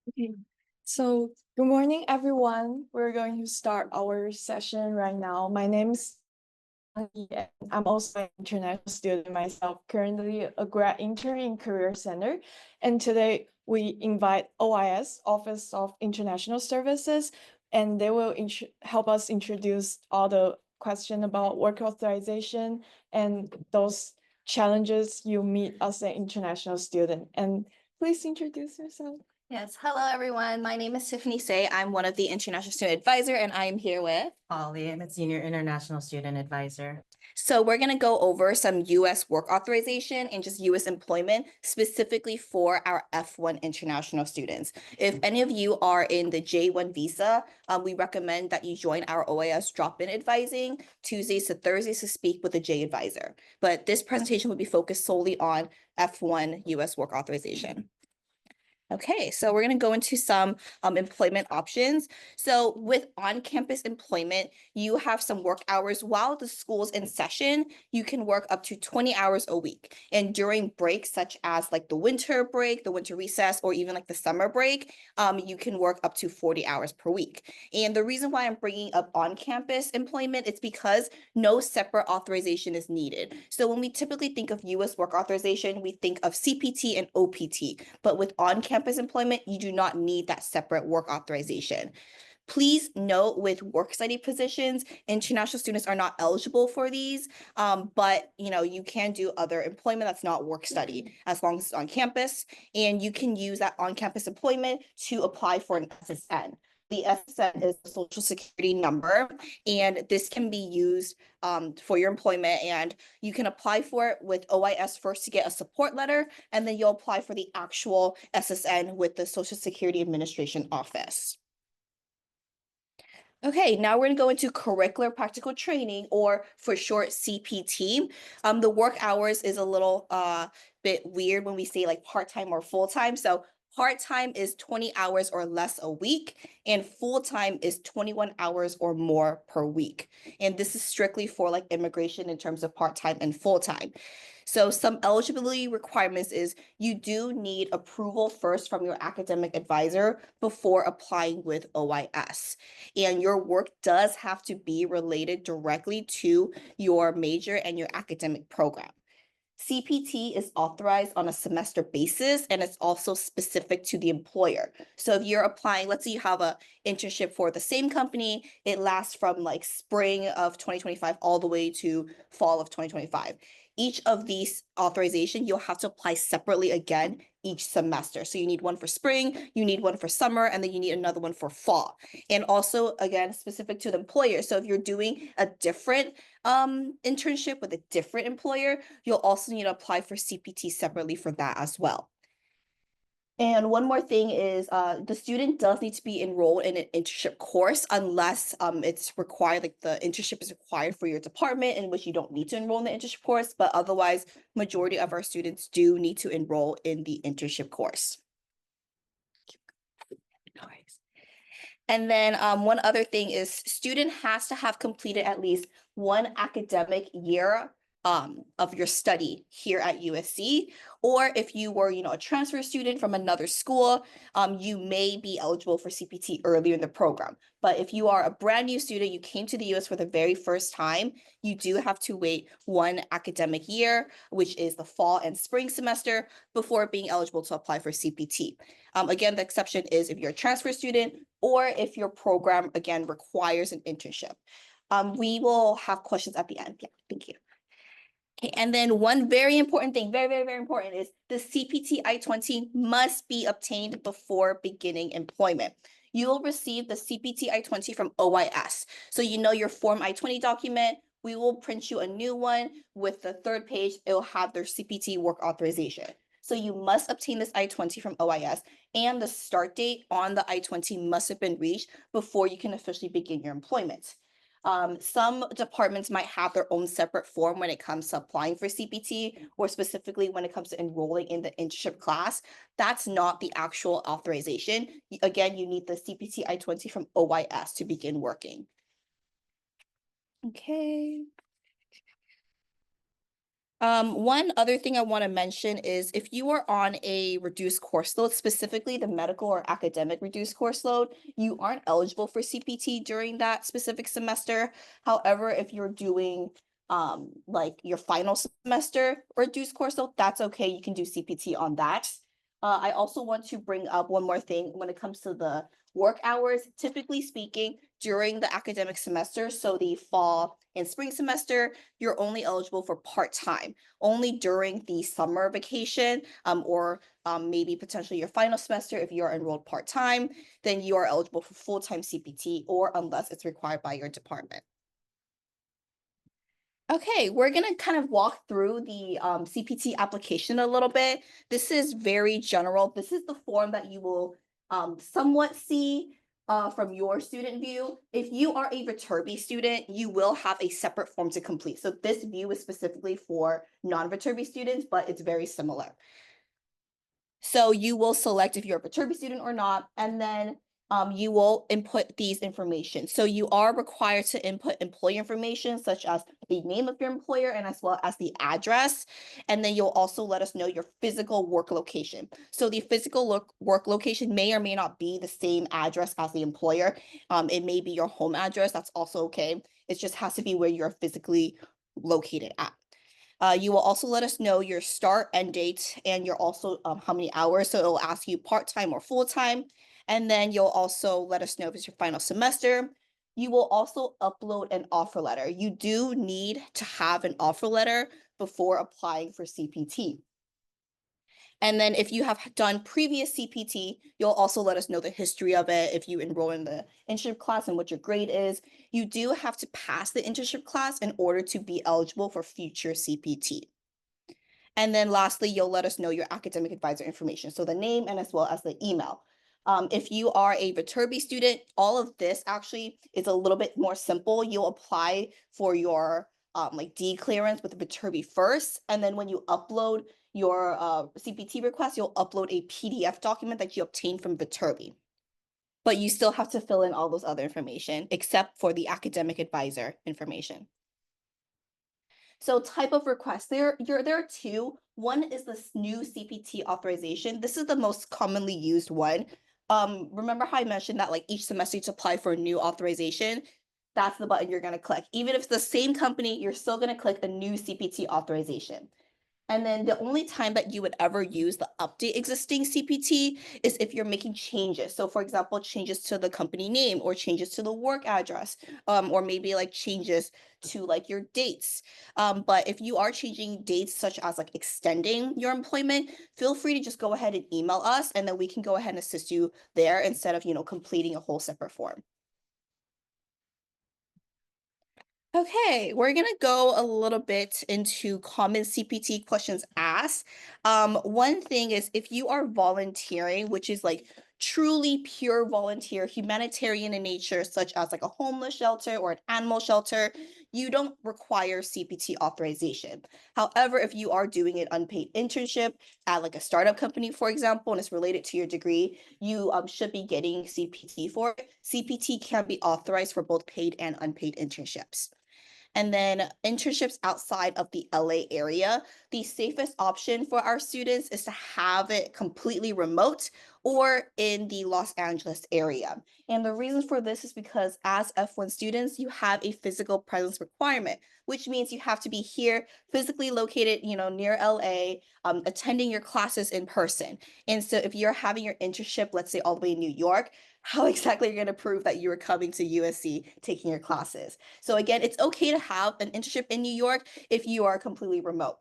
Okay, so good morning, everyone. We're going to start our session right now. My name is Yi, and I'm also an international student myself, currently a grad intern in Career Center. And today we invite OIS, Office of International Services, and they will help us introduce all the question about work authorization and those challenges you meet as an international student. And please introduce yourself. Yes, hello everyone. My name is Tiffany Say. I'm one of the International Student Advisor and I am here with. Holly, I'm a senior international student advisor. So we're going to go over some US work authorization and just US employment specifically for our F1 international students. If any of you are in the J1 visa, we recommend that you join our OAS drop-in advising Tuesdays to Thursdays to speak with the J advisor. But this presentation will be focused solely on F1 US work authorization. Okay, so we're going to go into some employment options. So with on-campus employment, you have some work hours while the school's in session. You can work up to 20 hours a week. And during breaks such as like the winter break, the winter recess, or even like the summer break, you can work up to 40 hours per week. And the reason why I'm bringing up on-campus employment is because no separate authorization is needed. So when we typically think of US work authorization, we think of CPT and OPT, but with on-campus employment, you do not need that separate work authorization. Please note with work study positions, international students are not eligible for these, but you can do other employment that's not work study as long as it's on campus, and you can use that on-campus employment to apply for an SSN. The SSN is a social security number, and this can be used for your employment, and you can apply for it with OIS first to get a support letter, and then you'll apply for the actual SSN with the Social Security Administration office. Okay, now we're going to go into curricular practical training, or for short CPT. The work hours is a little bit weird when we say like part-time or full-time. So part-time is 20 hours or less a week, and full-time is 21 hours or more per week. And this is strictly for like immigration in terms of part-time and full-time. So some eligibility requirements is you do need approval first from your academic advisor before applying with OIS. And your work does have to be related directly to your major and your academic program. CPT is authorized on a semester basis, and it's also specific to the employer. So if you're applying, let's say you have an internship for the same company, it lasts from like spring of 2025 all the way to fall of 2025. Each of these authorization, you'll have to apply separately again each semester. So you need one for spring, you need one for summer, and then you need another one for fall. And also, again, specific to the employer. So if you're doing a different internship with a different employer, you'll also need to apply for CPT separately for that as well. And one more thing is the student does need to be enrolled in an internship course unless it's required, like the internship is required for your department, in which you don't need to enroll in the internship course, but otherwise, majority of our students do need to enroll in the internship course. And then one other thing is student has to have completed at least one academic year of your study here at USC, or if you were, a transfer student from another school, you may be eligible for CPT earlier in the program. But if you are a brand new student, you came to the US for the very first time, you do have to wait one academic year, which is the fall and spring semester, before being eligible to apply for CPT. Again, the exception is if you're a transfer student or if your program, again, requires an internship. We will have questions at the end. Yeah, thank you. Okay, and then one very important thing, very, very, very important, is the CPT I-20 must be obtained before beginning employment. You will receive the CPT I-20 from OIS. So your Form I-20 document, we will print you a new one with the third page. It will have their CPT work authorization. So you must obtain this I-20 from OIS, and the start date on the I-20 must have been reached before you can officially begin your employment. Some departments might have their own separate form when it comes to applying for CPT, or specifically when it comes to enrolling in the internship class. That's not the actual authorization. Again, you need the CPT I-20 from OIS to begin working. Okay. One other thing I want to mention is if you are on a reduced course load, specifically the medical or academic reduced course load, you aren't eligible for CPT during that specific semester. However, if you're doing like your final semester reduced course load, that's okay. You can do CPT on that. I also want to bring up one more thing when it comes to the work hours. Typically speaking, during the academic semester, so the fall and spring semester, you're only eligible for part-time. Only during the summer vacation or maybe potentially your final semester, if you're enrolled part-time, then you are eligible for full-time CPT or unless it's required by your department. Okay, we're gonna kind of walk through the CPT application a little bit. This is very general. This is the form that you will somewhat see from your student view. If you are a Viterbi student, you will have a separate form to complete. So this view is specifically for non-Viterbi students, but it's very similar. So you will select if you're a Viterbi student or not, and then you will input these information. So you are required to input employee information such as the name of your employer and as well as the address. And then you'll also let us know your physical work location. So the physical work location may or may not be the same address as the employer. It may be your home address. That's also okay. It just has to be where you're physically located at. You will also let us know your start end date and your also how many hours. So it'll ask you part-time or full-time. And then you'll also let us know if it's your final semester. You will also upload an offer letter. You do need to have an offer letter before applying for CPT. And then if you have done previous CPT, you'll also let us know the history of it. If you enroll in the internship class and what your grade is, you do have to pass the internship class in order to be eligible for future CPT. And then lastly, you'll let us know your academic advisor information. So the name and as well as the email. If you are a Viterbi student, all of this actually is a little bit more simple. You'll apply for your like D clearance with Viterbi first. And then when you upload your CPT request, you'll upload a PDF document that you obtained from Viterbi. But you still have to fill in all those other information except for the academic advisor information. So type of request, there are two. One is this new CPT authorization. This is the most commonly used one. Remember how I mentioned that like each semester to apply for a new authorization? That's the button you're going to click. Even if it's the same company, you're still going to click the new CPT authorization. And then the only time that you would ever use the update existing CPT is if you're making changes. So for example, changes to the company name or changes to the work address, or maybe like changes to like your dates. But if you are changing dates such as like extending your employment, feel free to just go ahead and email us and then we can go ahead and assist you there instead of, completing a whole separate form. Okay, we're gonna go a little bit into common CPT questions asked. One thing is if you are volunteering, which is like truly pure volunteer, humanitarian in nature, such as like a homeless shelter or an animal shelter, you don't require CPT authorization. However, if you are doing an unpaid internship at like a startup company, for example, and it's related to your degree, you should be getting CPT for it. CPT can be authorized for both paid and unpaid internships. And then internships outside of the LA area, the safest option for our students is to have it completely remote or in the Los Angeles area. And the reason for this is because as F1 students, you have a physical presence requirement, which means you have to be here physically located, near LA, attending your classes in person. And so if you're having your internship, let's say all the way in New York, how exactly are you going to prove that you are coming to USC taking your classes? So again, it's okay to have an internship in New York if you are completely remote.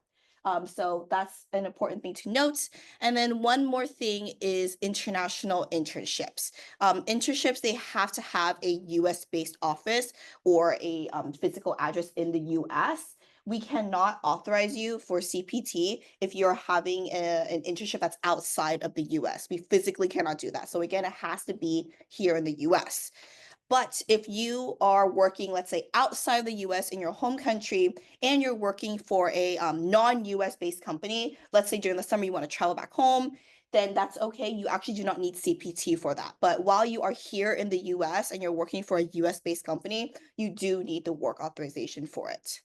So that's an important thing to note. And then one more thing is international internships. Internships, they have to have a US-based office or a physical address in the US. We cannot authorize you for CPT if you're having an internship that's outside of the US. We physically cannot do that. So again, it has to be here in the US. But if you are working, let's say outside the US in your home country, and you're working for a non-US based company, let's say during the summer you want to travel back home, then that's okay. You actually do not need CPT for that. But while you are here in the US and you're working for a US based company, you do need the work authorization for it.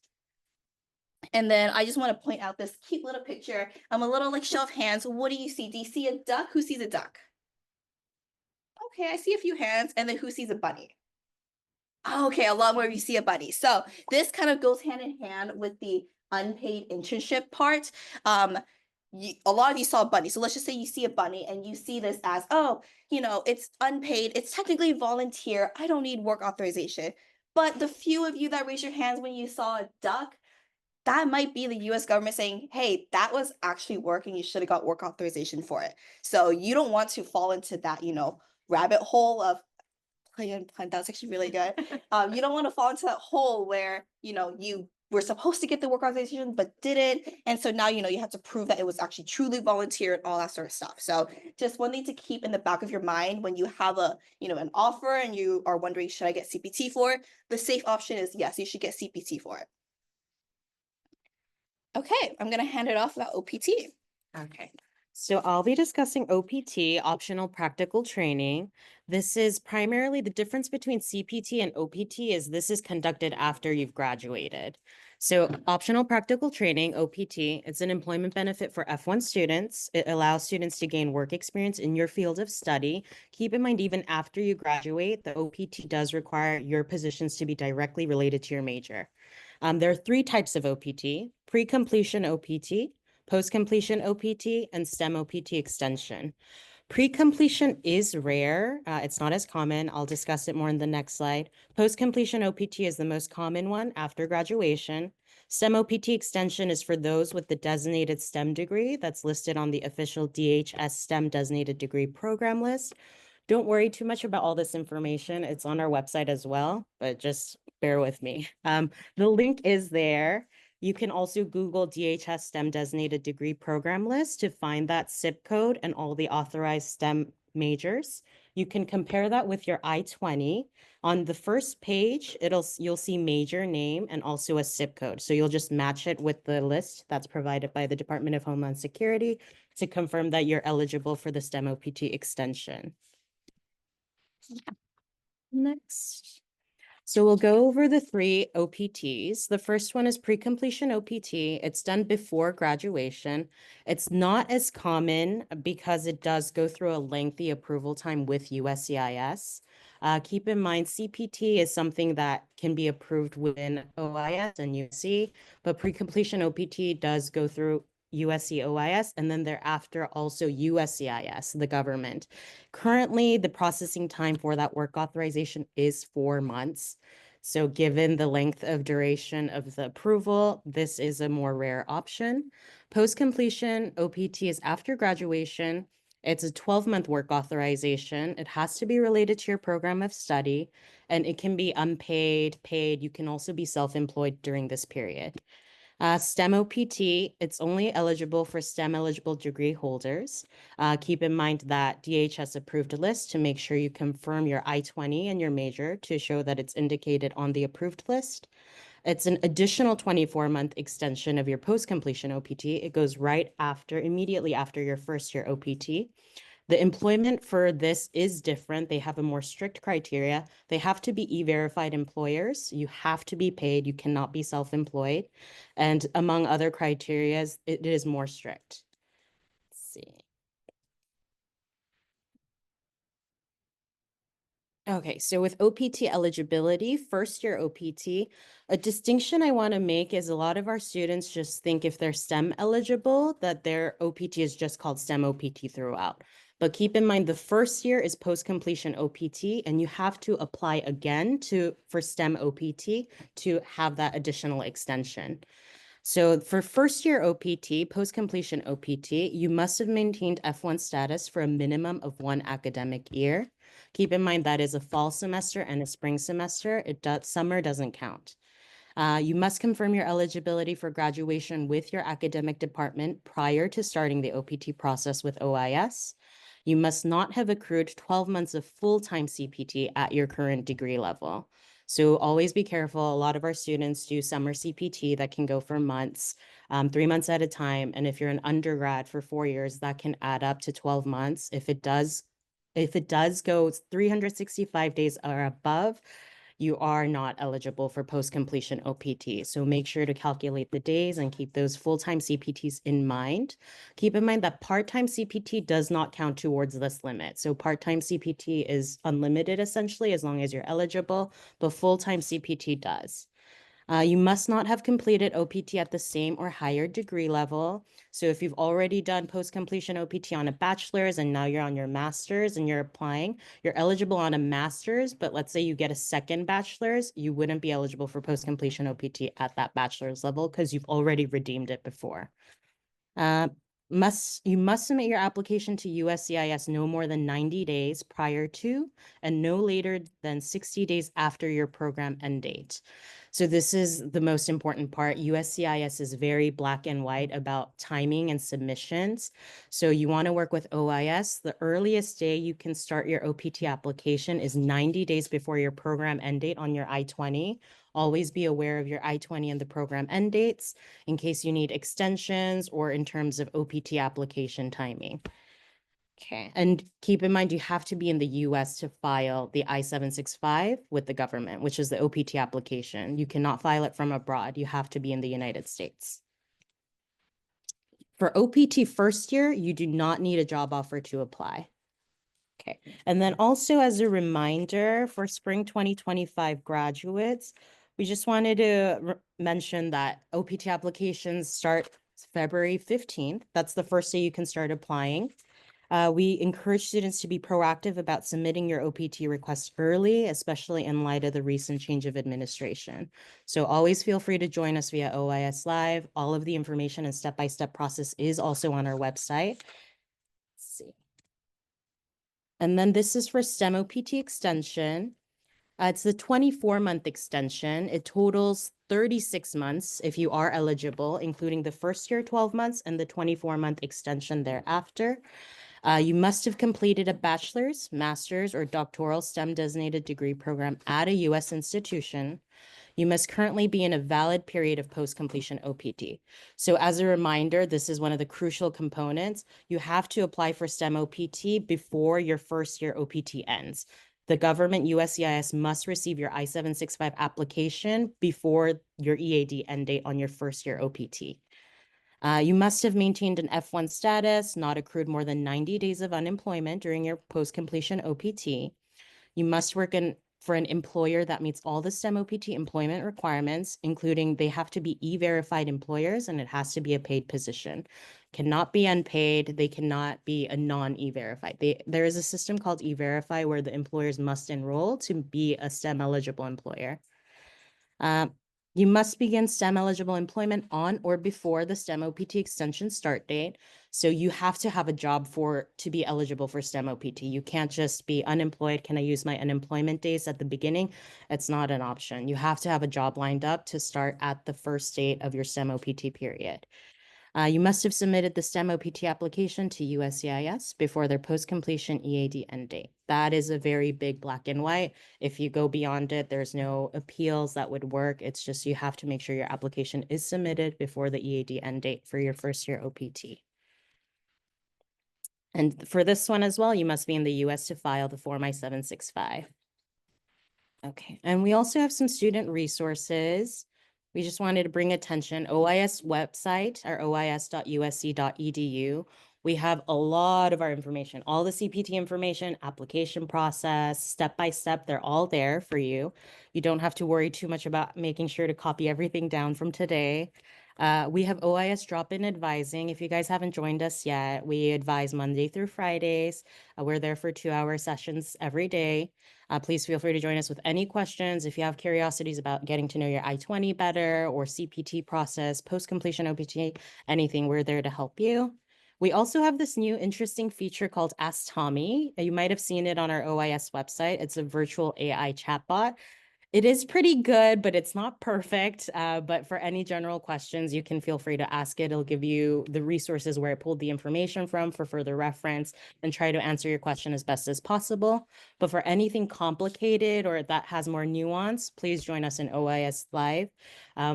And then I just want to point out this cute little picture. I'm a little like show of hands. What do you see? Do you see a duck? Who sees a duck? Okay, I see a few hands. And then who sees a bunny? Okay, a lot more of you see a bunny. So this kind of goes hand in hand with the unpaid internship part. A lot of you saw a bunny. So let's just say you see a bunny and you see this as, oh, it's unpaid. It's technically volunteer. I don't need work authorization. But the few of you that raised your hands when you saw a duck, that might be the US government saying, hey, that was actually work and you should have got work authorization for it. So you don't want to fall into that, rabbit hole of that's actually really good. You don't want to fall into that hole where, you were supposed to get the work authorization, but didn't. And so now, you have to prove that it was actually truly volunteer and all that sort of stuff. So just one thing to keep in the back of your mind when you have an offer and you are wondering, should I get CPT for it? The safe option is yes, you should get CPT for it. Okay, I'm going to hand it off about OPT. Okay. So I'll be discussing OPT, optional practical training. This is primarily the difference between CPT and OPT is this is conducted after you've graduated. So optional practical training, OPT, it's an employment benefit for F1 students. It allows students to gain work experience in your field of study. Keep in mind, even after you graduate, the OPT does require your positions to be directly related to your major. There are 3 types of OPT: pre-completion OPT, post-completion OPT, and STEM OPT extension. Pre-completion is rare. It's not as common. I'll discuss it more in the next slide. Post-completion OPT is the most common one after graduation. STEM OPT extension is for those with the designated STEM degree that's listed on the official DHS STEM designated degree program list. Don't worry too much about all this information. It's on our website as well, but just bear with me. The link is there. You can also Google DHS STEM designated degree program list to find that zip code and all the authorized STEM majors. You can compare that with your I-20. On the first page, you'll see major name and also a zip code. So you'll just match it with the list that's provided by the Department of Homeland Security to confirm that you're eligible for the STEM OPT extension. Next. So we'll go over the 3 OPTs. The first one is pre-completion OPT. It's done before graduation. It's not as common because it does go through a lengthy approval time with USCIS. Keep in mind, CPT is something that can be approved within OIS and USC, but pre-completion OPT does go through USC OIS, and then thereafter also USCIS, the government. Currently, the processing time for that work authorization is 4 months. So given the length of duration of the approval, this is a more rare option. Post-completion OPT is after graduation. It's a 12-month work authorization. It has to be related to your program of study, and it can be unpaid, paid. You can also be self-employed during this period. STEM OPT, it's only eligible for STEM eligible degree holders. Keep in mind that DHS approved a list to make sure you confirm your I-20 and your major to show that it's indicated on the approved list. It's an additional 24-month extension of your post-completion OPT. It goes immediately after your first year OPT. The employment for this is different. They have a more strict criteria. They have to be e-verified employers. You have to be paid. You cannot be self-employed. And among other criteria, it is more strict. Let's see. Okay, so with OPT eligibility, first year OPT, a distinction I want to make is a lot of our students just think if they're STEM eligible, that their OPT is just called STEM OPT throughout. But keep in mind, the first year is post-completion OPT, and you have to apply again for STEM OPT to have that additional extension. So for first year OPT, post-completion OPT, you must have maintained F1 status for a minimum of 1 academic year. Keep in mind that is a fall semester and a spring semester. Summer doesn't count. You must confirm your eligibility for graduation with your academic department prior to starting the OPT process with OIS. You must not have accrued 12 months of full-time CPT at your current degree level. So always be careful. A lot of our students do summer CPT that can go for months, 3 months at a time. And if you're an undergrad for 4 years, that can add up to 12 months. If it does go 365 days or above, you are not eligible for post-completion OPT. So make sure to calculate the days and keep those full-time CPTs in mind. Keep in mind that part-time CPT does not count towards this limit. So part-time CPT is unlimited essentially as long as you're eligible, but full-time CPT does. You must not have completed OPT at the same or higher degree level. So if you've already done post-completion OPT on a bachelor's and now you're on your master's and you're applying, you're eligible on a master's, but let's say you get a second bachelor's, you wouldn't be eligible for post-completion OPT at that bachelor's level because you've already redeemed it before. You must submit your application to USCIS no more than 90 days prior to and no later than 60 days after your program end date. So this is the most important part. USCIS is very black and white about timing and submissions. So you want to work with OIS. The earliest day you can start your OPT application is 90 days before your program end date on your I-20. Always be aware of your I-20 and the program end dates in case you need extensions or in terms of OPT application timing. Okay, and keep in mind, you have to be in the US to file the I-765 with the government, which is the OPT application. You cannot file it from abroad. You have to be in the United States. For OPT first year, you do not need a job offer to apply. Okay, and then also as a reminder for spring 2025 graduates, we just wanted to mention that OPT applications start February 15th. That's the first day you can start applying. We encourage students to be proactive about submitting your OPT requests early, especially in light of the recent change of administration. So always feel free to join us via OIS Live. All of the information and step-by-step process is also on our website. Let's see. And then this is for STEM OPT extension. It's the 24-month extension. It totals 36 months if you are eligible, including the first year 12 months and the 24-month extension thereafter. You must have completed a bachelor's, master's, or doctoral STEM designated degree program at a U.S. institution. You must currently be in a valid period of post-completion OPT. So as a reminder, this is one of the crucial components. You have to apply for STEM OPT before your first year OPT ends. The government USCIS must receive your I-765 application before your EAD end date on your first year OPT. You must have maintained an F1 status, not accrued more than 90 days of unemployment during your post-completion OPT. You must work for an employer that meets all the STEM OPT employment requirements, including they have to be E-verified employers and it has to be a paid position. Cannot be unpaid. They cannot be a non-E-verified. There is a system called E-verify where the employers must enroll to be a STEM eligible employer. You must begin STEM eligible employment on or before the STEM OPT extension start date. So you have to have a job to be eligible for STEM OPT. You can't just be unemployed. Can I use my unemployment days at the beginning? It's not an option. You have to have a job lined up to start at the first date of your STEM OPT period. You must have submitted the STEM OPT application to USCIS before their post-completion EAD end date. That is a very big black and white. If you go beyond it, there's no appeals that would work. It's just you have to make sure your application is submitted before the EAD end date for your first year OPT. And for this one as well, you must be in the US to file the Form I-765. Okay, and we also have some student resources. We just wanted to bring attention, OIS website, our ois.usc.edu. We have a lot of our information, all the CPT information, application process, step-by-step, they're all there for you. You don't have to worry too much about making sure to copy everything down from today. We have OIS drop-in advising. If you guys haven't joined us yet, we advise Monday through Fridays. We're there for 2-hour sessions every day. Please feel free to join us with any questions. If you have curiosities about getting to know your I-20 better or CPT process, post-completion OPT, anything, we're there to help you. We also have this new interesting feature called Ask Tommy. You might have seen it on our OIS website. It's a virtual AI chatbot. It is pretty good, but it's not perfect. But for any general questions, you can feel free to ask it. It'll give you the resources where it pulled the information from for further reference and try to answer your question as best as possible. But for anything complicated or that has more nuance, please join us in OIS Live.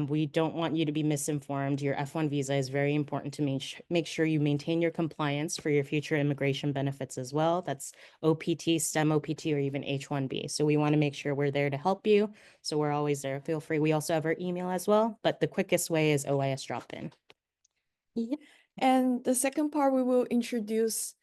We don't want you to be misinformed. Your F1 visa is very important to make sure you maintain your compliance for your future immigration benefits as well. That's OPT, STEM OPT, or even H-1B. So we want to make sure we're there to help you you. So we're always there. Feel free. We also have our email as well, but the quickest way is OIS drop-in. And the second part, we will introduce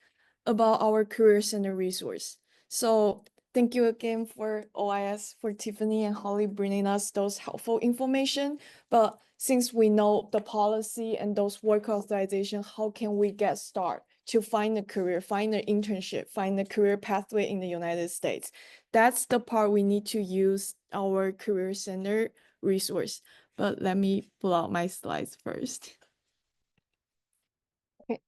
about our Career Center resource. So thank you again for OIS, for Tiffany and Holly bringing us those helpful information. But since we know the policy and those work authorization, how can we get started to find a career, find an internship, find a career pathway in the United States? That's the part we need to use our Career Center resource. But let me pull out my slides first. Okay.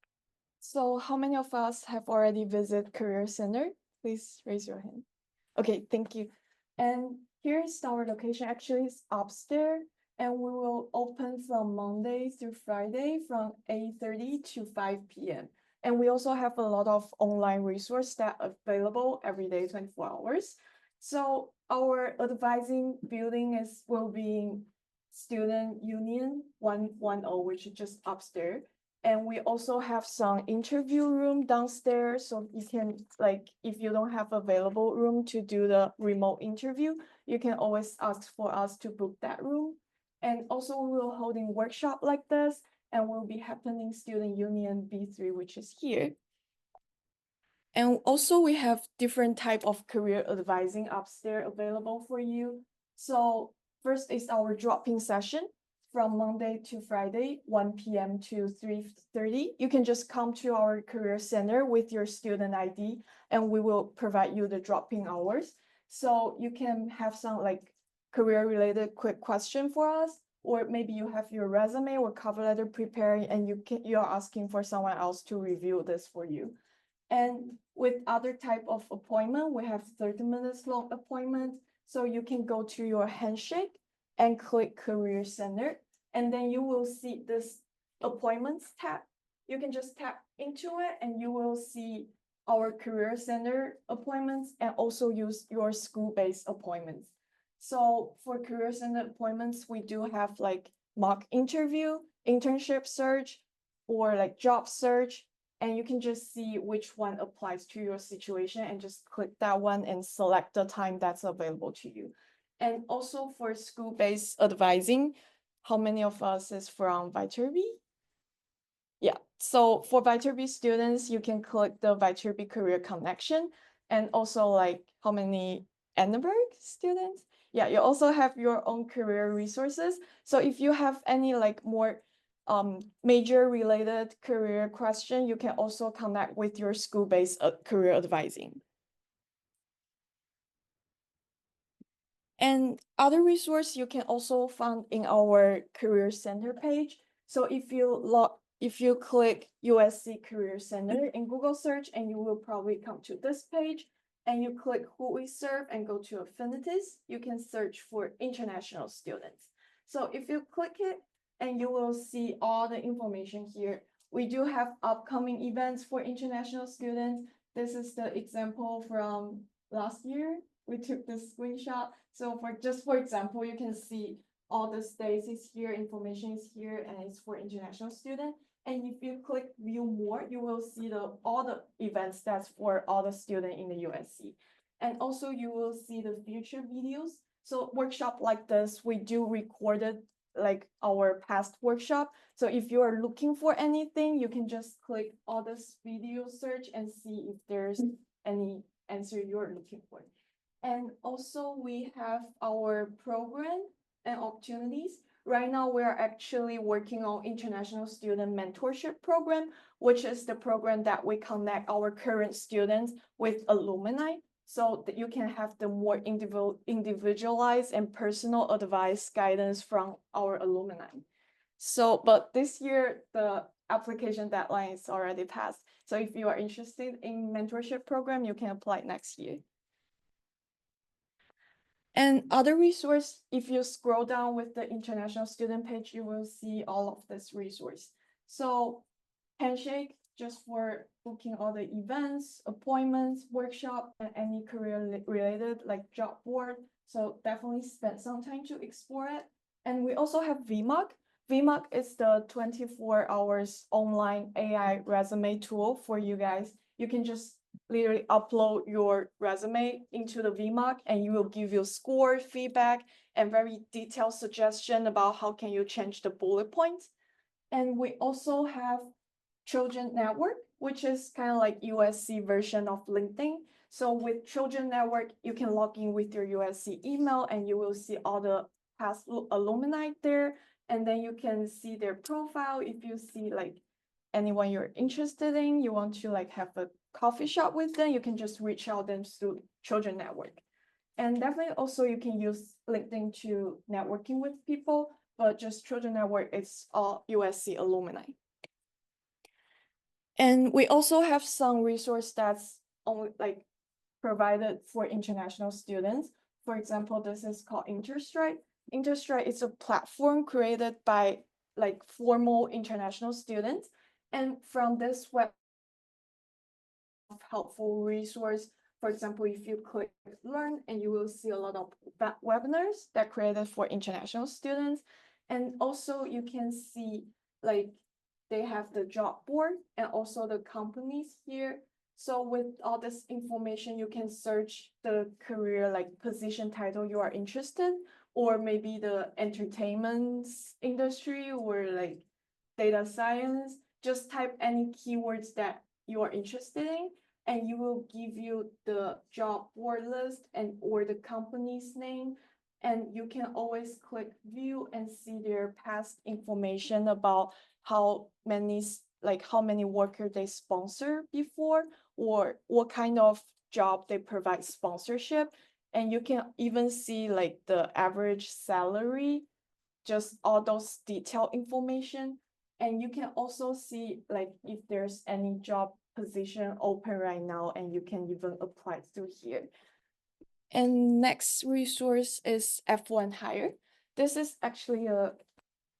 So how many of us have already visited Career Center? Please raise your hand. Okay, thank you. And here's our location. Actually, it's upstairs, and we will open from Monday through Friday from 8:30 to 5 p.m. And we also have a lot of online resources that are available every day, 24 hours. So our advising building will be in Student Union 110, which is just upstairs. And we also have some interview room downstairs, so you can, like, if you don't have available room to do the remote interview, you can always ask for us to book that room. And also we will holding workshop like this, and will be happening Student Union B3, which is here. And also we have different type of career advising upstairs available for you. So first is our drop-in session from Monday to Friday, 1 p.m. to 3:30. You can just come to our career center with your student ID, and we will provide you the drop-in hours. So you can have some like career-related quick question for us, or maybe you have your resume or cover letter preparing, and you're asking for someone else to review this for you. And with other type of appointment, we have 30 minutes long appointment. So you can go to your handshake and click Career Center, and then you will see this appointments tab. You can just tap into it and you will see our Career Center appointments and also use your school-based appointments. So for Career Center appointments, we do have like mock interview, internship search, or like job search, and you can just see which one applies to your situation and just click that one and select the time that's available to you. And also for school-based advising, how many of us is from Viterbi? Yeah, so for Viterbi students, you can click the Viterbi Career Connection, and also like how many Annenberg students? Yeah, you also have your own career resources. So if you have any like more major related career question, you can also connect with your school-based career advising. And other resource you can also find in our Career Center page. So if you click USC Career Center in Google search, and you will probably come to this page, and you click who we serve and go to affinities, you can search for international students. So if you click it, and you will see all the information here. We do have upcoming events for international students. This is the example from last year. We took this screenshot. So for example, you can see all the states is here, information is here, and it's for international students. And if you click view more, you will see all the events that's for all the students in the USC. And also you will see the future videos. So workshop like this, we do recorded like our past workshop. So if you are looking for anything, you can just click all this video search and see if there's any answer you're looking for. And also we have our program and opportunities. Right now, we're actually working on International Student Mentorship Program, which is the program that we connect our current students with alumni, so that you can have the more individualized and personal advice guidance from our alumni. So, but this year, the application deadline is already passed. So if you are interested in mentorship program, you can apply next year. And other resource, if you scroll down with the international student page, you will see all of this resource. So Handshake, just for booking all the events, appointments, workshop, and any career related like job board. So definitely spend some time to explore it. And we also have VMUG. VMUG is the 24 hours online AI resume tool for you guys. You can just literally upload your resume into the VMOC and you will give you score, feedback, and very detailed suggestion about how can you change the bullet points. And we also have Children Network, which is kind of like USC version of LinkedIn. So with Children Network, you can log in with your USC email and you will see all the past alumni there. And then you can see their profile. If you see like anyone you're interested in, you want to like have a coffee shop with them, you can just reach out them through Children Network. And definitely also you can use LinkedIn to networking with people, but just Children Network, it's all USC alumni. And we also have some resource that's only like provided for international students. For example, this is called Interstride. Interstride is a platform created by like formal international students. And from this web helpful resource, for example, if you click learn and you will see a lot of webinars that created for international students. And also you can see like they have the job board and also the companies here. So with all this information, you can search the career like position title you are interested, or maybe the entertainment industry or like data science. Just type any keywords that you are interested in, and you will give you the job board list and or the company's name. And you can always click view and see their past information about how many how many workers they sponsor before, or what kind of job they provide sponsorship. And you can even see like the average salary, just all those detailed information. And you can also see like if there's any job position open right now, and you can even apply through here. And next resource is F1 Hire. This is actually a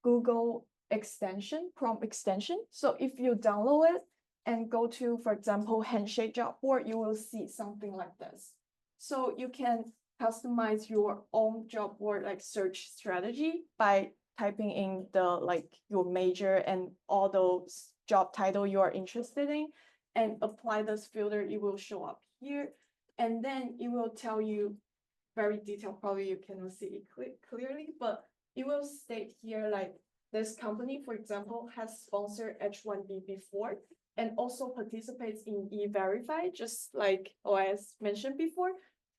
Google extension, Chrome extension. So if you download it and go to, for example, Handshake job board, you will see something like this. So you can customize your own job board like search strategy by typing in the like your major and all those job title you are interested in, and apply this filter. It will show up here, and then it will tell you very detailed. Probably you cannot see it clearly, but it will state here like this company, for example, has sponsored H1B before and also participates in E-Verify, just like OS mentioned before.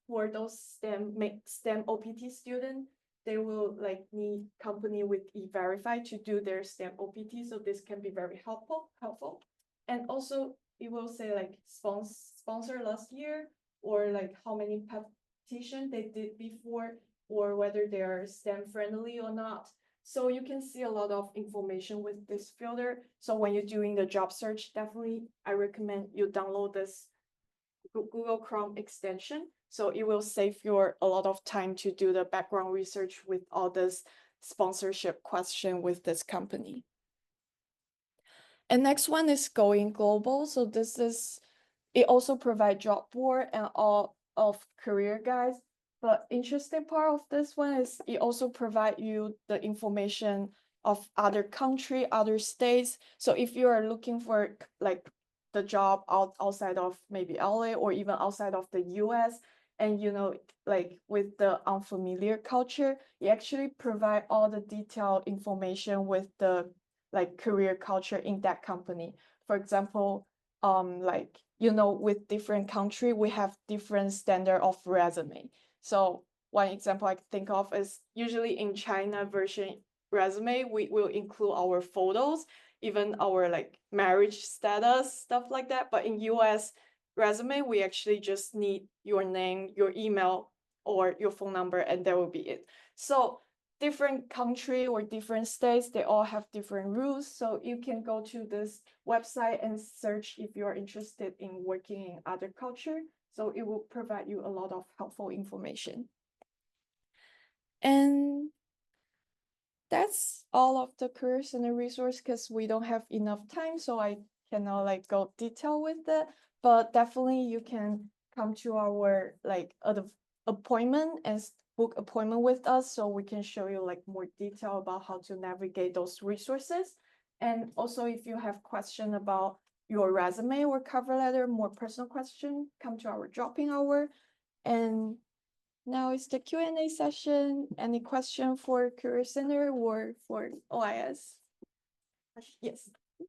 For those STEM OPT students, they will like need company with E-Verify to do their STEM OPT. So this can be very helpful. And also it will say like sponsor last year, or like how many petition they did before, or whether they are STEM friendly or not. So you can see a lot of information with this filter. So when you're doing the job search, definitely I recommend you download this Google Chrome extension. So it will save you a lot of time to do the background research with all this sponsorship question with this company. And next one is Going Global. So this is, it also provides job board and all of career guides. But interesting part of this one is it also provide you the information of other country, other states. So if you are looking for like the job outside of maybe LA or even outside of the US, and you know, like with the unfamiliar culture, it actually provide all the detailed information with the like career culture in that company. For example, like you know, with different country, we have different standard of resume. So one example I think of is usually in China version resume, we will include our photos, even our like marriage status, stuff like that. But in US resume, we actually just need your name, your email, or your phone number, and that will be it. So different country or different states, they all have different rules. So you can go to this website and search if you are interested in working in other culture. So it will provide you a lot of helpful information. And that's all of the career center resource, because we don't have enough time, so I cannot like go detail with it. But definitely you can come to our like appointment and book appointment with us, so we can show you like more detail about how to navigate those resources. And also if you have question about your resume or cover letter, more personal question, come to our dropping hour. And now it's the Q&A session. Any question for Career Center or for OIS? Yes.